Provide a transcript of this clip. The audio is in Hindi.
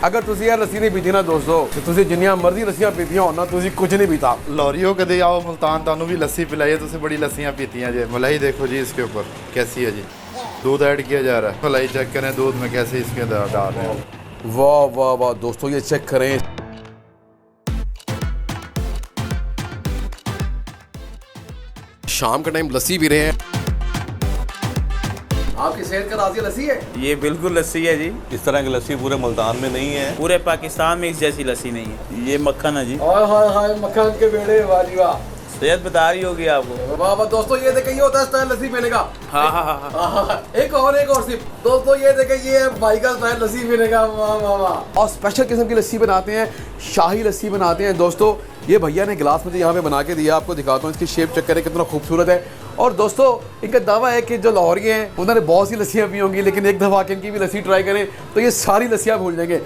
ਅਗਰ ਤੁਸੀਂ ਇਹ ਲੱਸੀ ਨਹੀਂ ਪੀਤੀ ਨਾ ਦੋਸਤੋ ਤੇ ਤੁਸੀਂ ਜਿੰਨੀਆਂ ਮਰਜ਼ੀ ਲੱਸੀਆਂ ਪੀਤੀਆਂ ਹੋਣ ਨਾ ਤੁਸੀਂ ਕੁਝ नहीं पीता। लौरियो कदे आओ मुल्तान तानू भी लस्सी पिलाइए। तुझे बड़ी लस्सियाँ पीती हैं जी। मलाई देखो जी इसके ऊपर कैसी है जी, दूध ऐड किया जा रहा है। मलाई चेक करें दूध में कैसे इसके अंदर डाल रहे हैं। वाह वाह वाह दोस्तों ये चेक करें। शाम का टाइम लस्सी पी रहे हैं। आपकी सेहत का राज़ ये लस्सी है? ये बिल्कुल लस्सी है जी। इस तरह की लस्सी पूरे मुल्तान में नहीं है, पूरे पाकिस्तान में इस जैसी लस्सी नहीं है। ये मक्खन है जी। हाय हाय हाय मक्खन के बेड़े, वाह जी वाह। सेहत बता रही होगी आपको। वाह वाह दोस्तों ये देखें, ये होता है स्टाइल लस्सी पीने का। हाँ हाँ हाँ हाँ। एक और सिर्फ दोस्तों ये देखें, ये है भाई का स्टाइल लस्सी पीने का। वाह वाह वाह। और स्पेशल किस्म की लस्सी बनाते हैं, शाही लस्सी बनाते हैं दोस्तों। ये भैया ने गिलास मुझे यहाँ पे बना के दिया, आपको दिखाता हूँ। इसकी शेप चेक करें कितना खूबसूरत है। और दोस्तों इनका दावा है कि जो लाहौरी हैं उन्होंने बहुत सी लस्सियाँ पी होंगी, लेकिन एक दफ़ा कि इनकी भी लस्सी ट्राई करें तो ये सारी लस्सियाँ भूल जाएंगे।